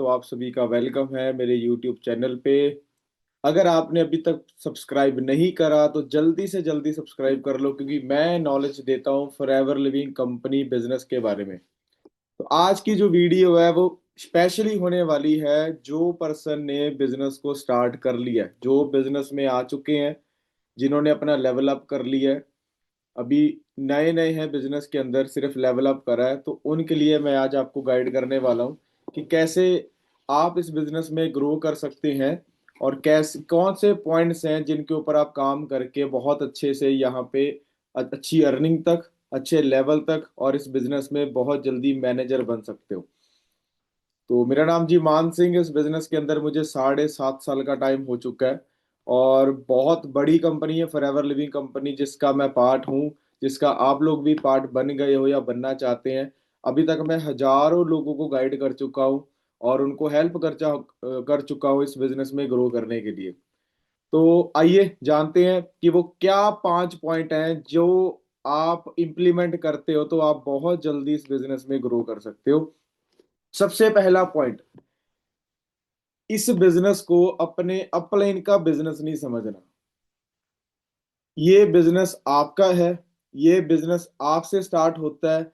तो आप सभी का वेलकम है मेरे यूट्यूब चैनल पे। अगर आपने अभी तक सब्सक्राइब नहीं करा तो जल्दी से जल्दी सब्सक्राइब कर लो, क्योंकि मैं नॉलेज देता हूँ फॉरएवर लिविंग कंपनी बिजनेस के बारे में। तो आज की जो वीडियो है वो स्पेशली होने वाली है जो पर्सन ने बिजनेस को स्टार्ट कर लिया है, जो बिजनेस में आ चुके हैं, जिन्होंने अपना लेवल अप कर लिया है, अभी नए नए हैं बिजनेस के अंदर, सिर्फ लेवल अप करा है। तो उनके लिए मैं आज आपको गाइड करने वाला हूँ कि कैसे आप इस बिजनेस में ग्रो कर सकते हैं और कैसे कौन से पॉइंट्स हैं जिनके ऊपर आप काम करके बहुत अच्छे से यहाँ पे अच्छी अर्निंग तक, अच्छे लेवल तक और इस बिजनेस में बहुत जल्दी मैनेजर बन सकते हो। तो मेरा नाम जी मान सिंह, इस बिजनेस के अंदर मुझे 7.5 साल का टाइम हो चुका है और बहुत बड़ी कंपनी है फॉरएवर लिविंग कंपनी, जिसका मैं पार्ट हूँ, जिसका आप लोग भी पार्ट बन गए हो या बनना चाहते हैं। अभी तक मैं हजारों लोगों को गाइड कर चुका हूँ और उनको हेल्प कर चुका हूँ इस बिजनेस में ग्रो करने के लिए। तो आइए जानते हैं कि वो क्या 5 पॉइंट हैं जो आप इम्प्लीमेंट करते हो तो आप बहुत जल्दी इस बिजनेस में ग्रो कर सकते हो। सबसे पहला पॉइंट, इस बिजनेस को अपने अपलाइन का बिजनेस नहीं समझना। ये बिजनेस आपका है, ये बिजनेस आपसे स्टार्ट होता है,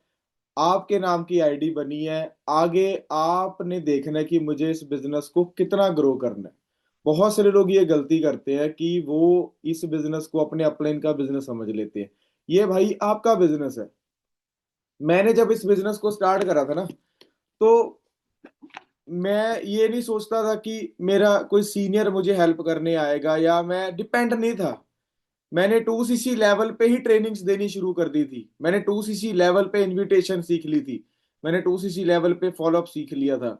आपके नाम की आईडी बनी है। आगे आपने देखना है कि मुझे इस बिजनेस को कितना ग्रो करना है। बहुत सारे लोग ये गलती करते हैं कि वो इस बिजनेस को अपने अपलाइन का बिजनेस समझ लेते हैं। ये भाई आपका बिजनेस है। मैंने जब इस बिजनेस को स्टार्ट करा था ना, तो मैं ये नहीं सोचता था कि मेरा कोई सीनियर मुझे हेल्प करने आएगा, या मैं डिपेंड नहीं था। मैंने 2cc लेवल पे ही ट्रेनिंग्स देनी शुरू कर दी थी। मैंने 2cc लेवल पे इनविटेशन सीख ली थी। मैंने 2cc लेवल पे फॉलोअप सीख लिया था।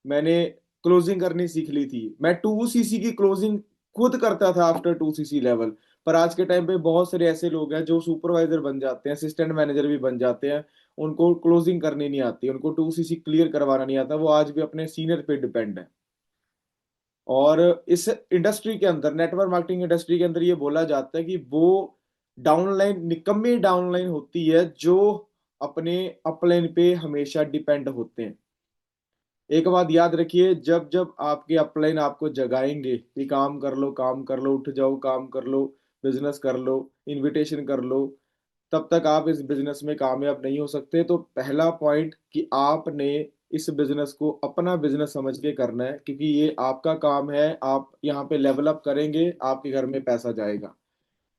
मैंने क्लोजिंग करनी सीख ली थी। मैं 2cc की क्लोजिंग खुद करता था आफ्टर 2cc लेवल। पर आज के टाइम पे बहुत सारे ऐसे लोग हैं जो सुपरवाइजर बन जाते हैं, असिस्टेंट मैनेजर भी बन जाते हैं, उनको क्लोजिंग करनी नहीं आती, उनको 2cc क्लियर करवाना नहीं आता, वो आज भी अपने सीनियर पे डिपेंड है। और इस इंडस्ट्री के अंदर, नेटवर्क मार्केटिंग इंडस्ट्री के अंदर, ये बोला जाता है कि वो डाउनलाइन निकम्मी डाउनलाइन होती है जो अपने अपलाइन पे हमेशा डिपेंड होते हैं। एक बात याद रखिए, जब जब आपके अपलाइन आपको जगाएंगे कि काम कर लो, काम कर लो, उठ जाओ, काम कर लो, बिजनेस कर लो, इनविटेशन कर लो, तब तक आप इस बिजनेस में कामयाब नहीं हो सकते। तो पहला पॉइंट कि आपने इस बिजनेस को अपना बिजनेस समझ के करना है, क्योंकि ये आपका काम है। आप यहाँ पे लेवल अप करेंगे, आपके घर में पैसा जाएगा।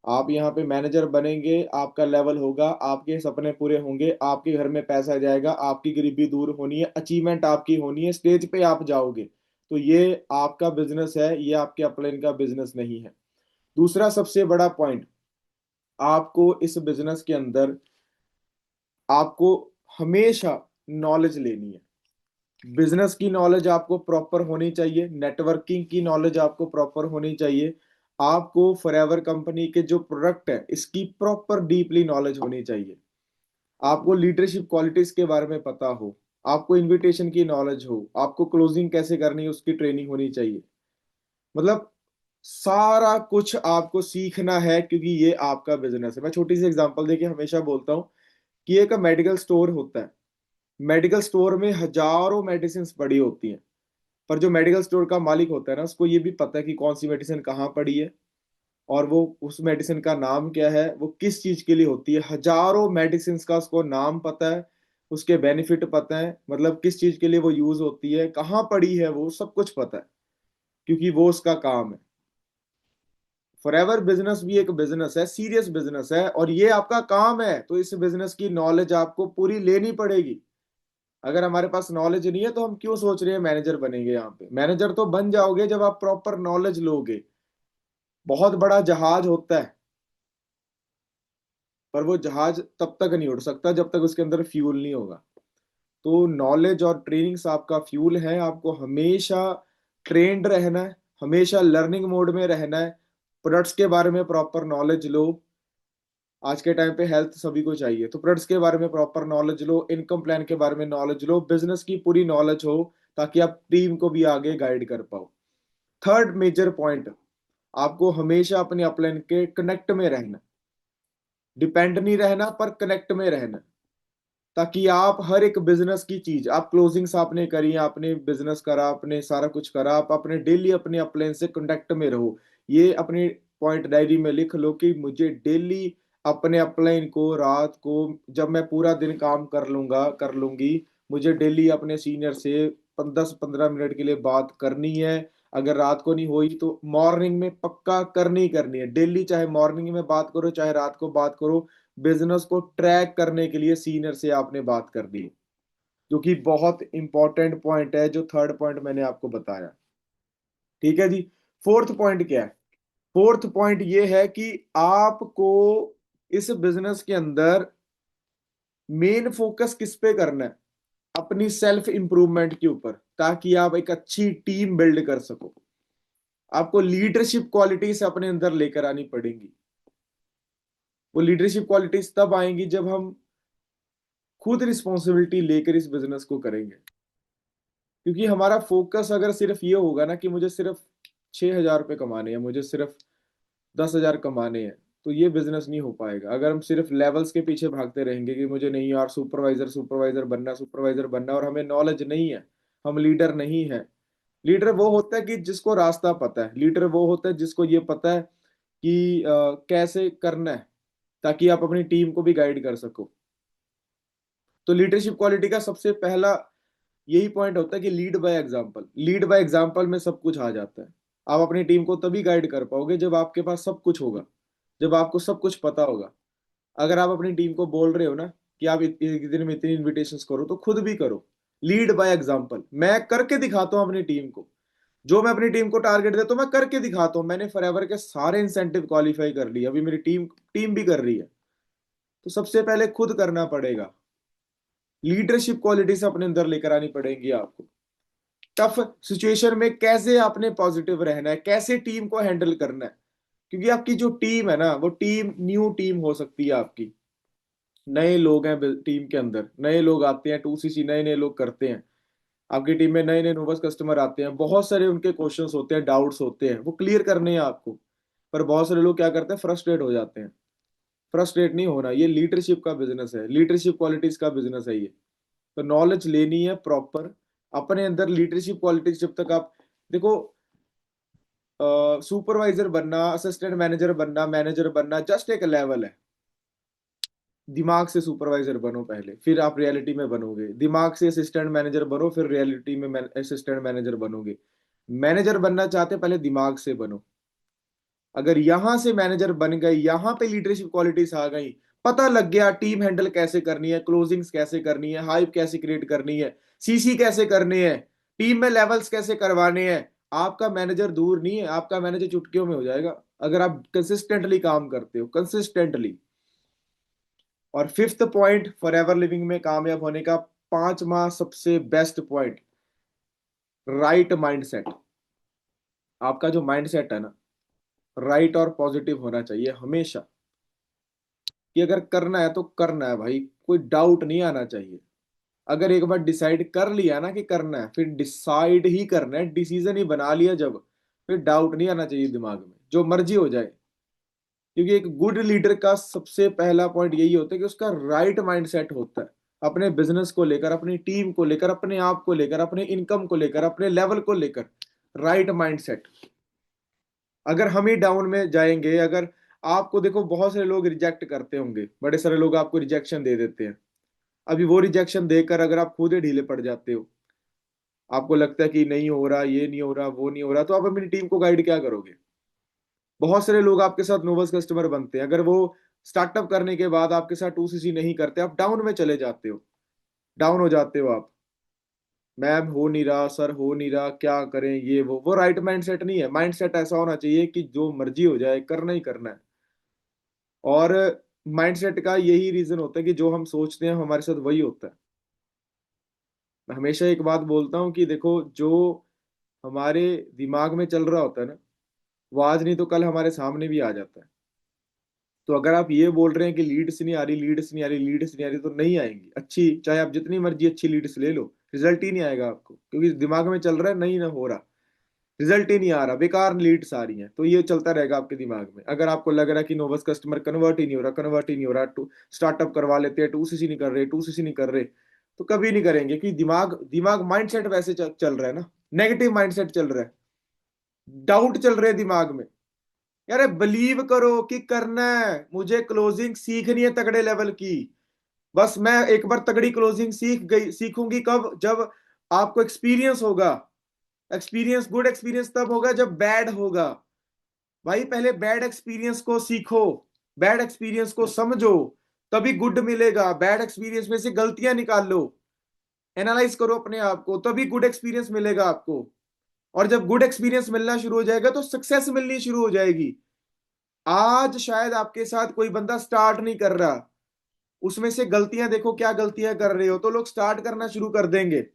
आप यहाँ पे मैनेजर बनेंगे, आपका लेवल होगा, आपके सपने पूरे होंगे, आपके घर में पैसा जाएगा, आपकी गरीबी दूर होनी है, अचीवमेंट आपकी होनी है, स्टेज पे आप जाओगे। तो ये आपका बिजनेस है, ये आपके अपलाइन का बिजनेस नहीं है। दूसरा सबसे बड़ा पॉइंट, आपको इस बिजनेस के अंदर आपको हमेशा नॉलेज लेनी है। बिजनेस की नॉलेज आपको प्रॉपर होनी चाहिए, नेटवर्किंग की नॉलेज आपको प्रॉपर होनी चाहिए, आपको फॉरएवर कंपनी के जो प्रोडक्ट है इसकी प्रॉपर डीपली नॉलेज होनी चाहिए, आपको लीडरशिप क्वालिटीज के बारे में पता हो, आपको इनविटेशन की नॉलेज हो, आपको क्लोजिंग कैसे करनी है उसकी ट्रेनिंग होनी चाहिए। मतलब सारा कुछ आपको सीखना है, क्योंकि ये आपका बिजनेस है। मैं छोटी सी एग्जांपल देके हमेशा बोलता हूँ कि एक मेडिकल स्टोर होता है। मेडिकल स्टोर में हजारों मेडिसिन पड़ी होती हैं, पर जो मेडिकल स्टोर का मालिक होता है ना, उसको ये भी पता है कि कौन सी मेडिसिन कहाँ पड़ी है और वो उस मेडिसिन का नाम क्या है, वो किस चीज के लिए होती है। हजारों मेडिसिन का उसको नाम पता है, उसके बेनिफिट पता है, मतलब किस चीज के लिए वो यूज होती है, कहाँ पड़ी है, वो सब कुछ पता है, क्योंकि वो उसका काम है। फॉरएवर बिजनेस भी एक बिजनेस है, सीरियस बिजनेस है, और ये आपका काम है। तो इस बिजनेस की नॉलेज आपको पूरी लेनी पड़ेगी। अगर हमारे पास नॉलेज नहीं है तो हम क्यों सोच रहे हैं मैनेजर बनेंगे। यहाँ पे मैनेजर तो बन जाओगे जब आप प्रॉपर नॉलेज लोगे। बहुत बड़ा जहाज होता है, पर वो जहाज तब तक नहीं उड़ सकता जब तक उसके अंदर फ्यूल नहीं होगा। तो नॉलेज और ट्रेनिंग्स आपका फ्यूल है। आपको हमेशा ट्रेंड रहना है, हमेशा लर्निंग मोड में रहना है। प्रोडक्ट्स के बारे में प्रॉपर नॉलेज लो। आज के टाइम पे हेल्थ सभी को चाहिए, तो प्रोडक्ट्स के बारे में प्रॉपर नॉलेज लो, इनकम प्लान के बारे में नॉलेज लो, बिजनेस की पूरी नॉलेज हो, ताकि आप टीम को भी आगे गाइड कर पाओ। थर्ड मेजर पॉइंट, आपको हमेशा अपने अपलाइन के कनेक्ट में रहना। डिपेंड नहीं रहना, पर कनेक्ट में रहना। ताकि आप हर एक बिजनेस की चीज, आप क्लोजिंग्स आपने करी, आपने बिजनेस करा, आपने सारा कुछ करा, आप अपने डेली अपने अपलाइन से कांटेक्ट में रहो। ये अपने पॉइंट डायरी में लिख लो कि मुझे डेली अपने अपलाइन को रात को, जब मैं पूरा दिन काम कर लूंगा कर लूंगी, मुझे डेली अपने सीनियर से 10-15 मिनट के लिए बात करनी है। अगर रात को नहीं हुई तो मॉर्निंग में पक्का करनी ही करनी है डेली, चाहे मॉर्निंग में बात करो चाहे रात को बात करो। बिजनेस को ट्रैक करने के लिए सीनियर से आपने बात करनी है, जो कि बहुत इंपॉर्टेंट पॉइंट है, जो थर्ड पॉइंट मैंने आपको बताया। ठीक है जी। फोर्थ पॉइंट क्या है? फोर्थ पॉइंट ये है कि आपको इस बिजनेस के अंदर मेन फोकस किस पे करना है? अपनी सेल्फ इंप्रूवमेंट के ऊपर, ताकि आप एक अच्छी टीम बिल्ड कर सको। आपको लीडरशिप क्वालिटीज अपने अंदर लेकर आनी पड़ेंगी। वो लीडरशिप क्वालिटीज तब आएंगी जब हम खुद रिस्पॉन्सिबिलिटी लेकर इस बिजनेस को करेंगे। क्योंकि हमारा फोकस अगर सिर्फ ये होगा ना कि मुझे सिर्फ 6,000 रुपये कमाने हैं, मुझे सिर्फ 10,000 कमाने हैं, तो ये बिजनेस नहीं हो पाएगा। अगर हम सिर्फ लेवल्स के पीछे भागते रहेंगे कि मुझे नहीं यार सुपरवाइजर सुपरवाइजर बनना, सुपरवाइजर बनना, और हमें नॉलेज नहीं है, हम लीडर नहीं है। लीडर वो होता है कि जिसको रास्ता पता है। लीडर वो होता है जिसको ये पता है कि कैसे करना है, ताकि आप अपनी टीम को भी गाइड कर सको। तो लीडरशिप क्वालिटी का सबसे पहला यही पॉइंट होता है कि lead by example. Lead by example में सब कुछ आ जाता है। आप अपनी टीम को तभी गाइड कर पाओगे जब आपके पास सब कुछ होगा, जब आपको सब कुछ पता होगा। अगर आप अपनी टीम को बोल रहे हो ना कि आप एक दिन में इतनी इन्विटेशंस करो, तो खुद भी करो। Lead by example. मैं करके दिखाता हूँ अपनी टीम को। जो मैं अपनी टीम को टारगेट देता हूँ मैं करके दिखाता हूँ। मैंने फॉरएवर के सारे इंसेंटिव क्वालिफाई कर लिए, अभी मेरी टीम टीम भी कर रही है। तो सबसे पहले खुद करना पड़ेगा। लीडरशिप क्वालिटीज अपने अंदर लेकर आनी पड़ेगी आपको। टफ सिचुएशन में कैसे आपने पॉजिटिव रहना है, कैसे टीम को हैंडल करना है। क्योंकि आपकी जो टीम है ना, वो टीम न्यू टीम हो सकती है आपकी। नए लोग हैं टीम के अंदर, नए लोग आते हैं, 2CC नए नए लोग करते हैं। आपकी टीम में नए नए नोवस कस्टमर आते हैं, बहुत सारे उनके क्वेश्चंस होते हैं, डाउट्स होते हैं, वो क्लियर करने हैं आपको। पर बहुत सारे लोग क्या करते हैं, फ्रस्ट्रेट हो जाते हैं। फ्रस्ट्रेट नहीं होना, ये लीडरशिप का बिजनेस है, लीडरशिप क्वालिटीज का बिजनेस है ये। तो नॉलेज लेनी है प्रॉपर अपने अंदर। लीडरशिप क्वालिटीज जब तक आप देखो, सुपरवाइजर बनना, असिस्टेंट मैनेजर बनना, मैनेजर बनना जस्ट एक लेवल है। दिमाग से सुपरवाइजर बनो पहले, फिर आप रियलिटी में बनोगे। दिमाग से असिस्टेंट मैनेजर बनो, फिर रियलिटी में असिस्टेंट मैनेजर बनोगे। मैनेजर बनना चाहते पहले दिमाग से बनो। अगर यहां से मैनेजर बन गए, यहां पे लीडरशिप क्वालिटीज आ गई, पता लग गया टीम हैंडल कैसे करनी है, क्लोजिंग्स कैसे करनी है, हाइप कैसे क्रिएट करनी है, CC कैसे करने हैं, टीम में लेवल्स कैसे करवाने हैं, आपका मैनेजर दूर नहीं है, आपका मैनेजर चुटकियों में हो जाएगा अगर आप कंसिस्टेंटली काम करते हो, कंसिस्टेंटली। और फिफ्थ पॉइंट फॉरएवर लिविंग में कामयाब होने का, पांचवा सबसे बेस्ट पॉइंट, राइट माइंडसेट। आपका जो माइंडसेट है ना, राइट और पॉजिटिव होना चाहिए हमेशा। कि अगर करना है तो करना है भाई, कोई डाउट नहीं आना चाहिए। अगर एक बार डिसाइड कर लिया ना कि करना है, फिर डिसाइड ही करना है, डिसीजन ही बना लिया जब, फिर डाउट नहीं आना चाहिए दिमाग में, जो मर्जी हो जाए। क्योंकि एक गुड लीडर का सबसे पहला पॉइंट यही होता है कि उसका राइट माइंडसेट होता है, अपने बिजनेस को लेकर, अपनी टीम को लेकर, अपने आप को लेकर, अपने इनकम को लेकर, अपने लेवल को लेकर। Right mindset. अगर हम ही डाउन में जाएंगे, अगर आपको देखो बहुत सारे लोग रिजेक्ट करते होंगे, बड़े सारे लोग आपको रिजेक्शन दे देते हैं। अभी वो रिजेक्शन देकर अगर आप खुद ही ढीले पड़ जाते हो, आपको लगता है कि नहीं हो रहा, ये नहीं हो रहा, वो नहीं हो रहा, तो आप अपनी टीम को गाइड क्या करोगे? बहुत सारे लोग आपके साथ नोवस कस्टमर बनते हैं, अगर वो स्टार्टअप करने के बाद आपके साथ 2CC नहीं करते, आप डाउन में चले जाते हो, डाउन हो जाते हो आप। मैम हो नहीं रहा, सर हो नहीं रहा, क्या करें, ये वो राइट माइंडसेट नहीं है। माइंडसेट ऐसा होना चाहिए कि जो मर्जी हो जाए करना ही करना है। और माइंडसेट का यही रीजन होता है कि जो हम सोचते हैं हमारे साथ वही होता है। मैं हमेशा एक बात बोलता हूँ कि देखो, जो हमारे दिमाग में चल रहा होता है ना, वो आज नहीं तो कल हमारे सामने भी आ जाता है। तो अगर आप ये बोल रहे हैं कि लीड्स नहीं आ रही, लीड्स नहीं आ रही, लीड्स नहीं आ रही, तो नहीं आएंगी अच्छी, चाहे आप जितनी मर्जी अच्छी लीड्स ले लो, रिजल्ट ही नहीं आएगा आपको, क्योंकि दिमाग में चल रहा है नहीं ना हो रहा। रिजल्ट ही नहीं आ रहा, बेकार लीड्स आ रही हैं। तो ये चलता रहेगा आपके दिमाग में। अगर आपको लग रहा है कि नोवस कस्टमर कन्वर्ट ही नहीं हो रहा, कन्वर्ट ही नहीं हो रहा, टू स्टार्टअप करवा लेते हैं, टू सीसी नहीं कर रहे, टू सीसी नहीं कर रहे, तो कभी नहीं करेंगे, कि दिमाग दिमाग माइंडसेट वैसे चल रहा है ना, नेगेटिव माइंडसेट चल रहा है, डाउट चल रहे हैं दिमाग में। यार बिलीव करो कि करना है, मुझे क्लोजिंग सीखनी है तगड़े लेवल की। बस मैं एक बार तगड़ी क्लोजिंग सीखूंगी कब? जब आपको एक्सपीरियंस होगा। एक्सपीरियंस, गुड एक्सपीरियंस तब होगा जब बैड होगा। भाई पहले बैड एक्सपीरियंस को सीखो, बैड एक्सपीरियंस को समझो, तभी गुड मिलेगा। बैड एक्सपीरियंस में से गलतियां निकाल लो, एनालाइज करो अपने आप को, तभी गुड एक्सपीरियंस मिलेगा आपको। और जब गुड एक्सपीरियंस मिलना शुरू हो जाएगा तो सक्सेस मिलनी शुरू हो जाएगी। आज शायद आपके साथ कोई बंदा स्टार्ट नहीं कर रहा, उसमें से गलतियां देखो, क्या गलतियां कर रहे हो, तो लोग स्टार्ट करना शुरू कर देंगे।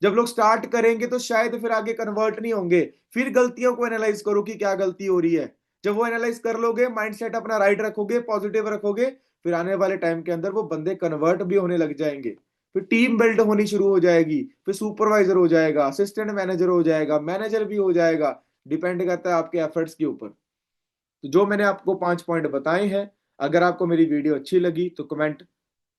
जब लोग स्टार्ट करेंगे तो शायद फिर आगे कन्वर्ट नहीं होंगे। फिर गलतियों को एनालाइज करो कि क्या गलती हो रही है। जब वो एनालाइज कर लोगे, माइंडसेट अपना राइट रखोगे, पॉजिटिव रखोगे, फिर आने वाले टाइम के अंदर वो बंदे कन्वर्ट भी होने लग जाएंगे। फिर टीम बिल्ड होनी शुरू हो जाएगी, फिर सुपरवाइजर हो जाएगा, असिस्टेंट मैनेजर हो जाएगा, मैनेजर भी हो जाएगा। डिपेंड करता है आपके एफर्ट्स के ऊपर। तो जो मैंने आपको 5 पॉइंट बताए हैं, अगर आपको मेरी वीडियो अच्छी लगी तो कमेंट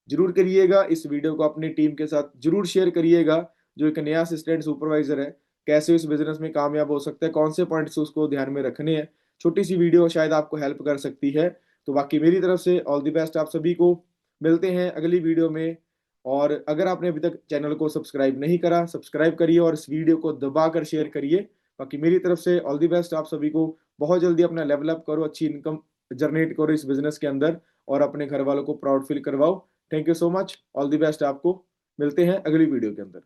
जरूर करिएगा। इस वीडियो को अपनी टीम के साथ जरूर शेयर करिएगा। जो एक नया असिस्टेंट सुपरवाइजर है, कैसे इस बिजनेस में कामयाब हो सकता है, कौन से पॉइंट्स उसको ध्यान में रखने हैं। छोटी सी वीडियो शायद आपको हेल्प कर सकती है। तो बाकी मेरी तरफ से ऑल द बेस्ट आप सभी को। मिलते हैं अगली वीडियो में। और अगर आपने अभी तक चैनल को सब्सक्राइब नहीं करा, सब्सक्राइब करिए और इस वीडियो को दबा कर शेयर करिए। बाकी मेरी तरफ से ऑल द बेस्ट आप सभी को। बहुत जल्दी अपना लेवल अप करो, अच्छी इनकम जनरेट करो इस बिजनेस के अंदर, और अपने घर वालों को प्राउड फील करवाओ। Thank you so much, all the best आपको। मिलते हैं अगली वीडियो के अंदर।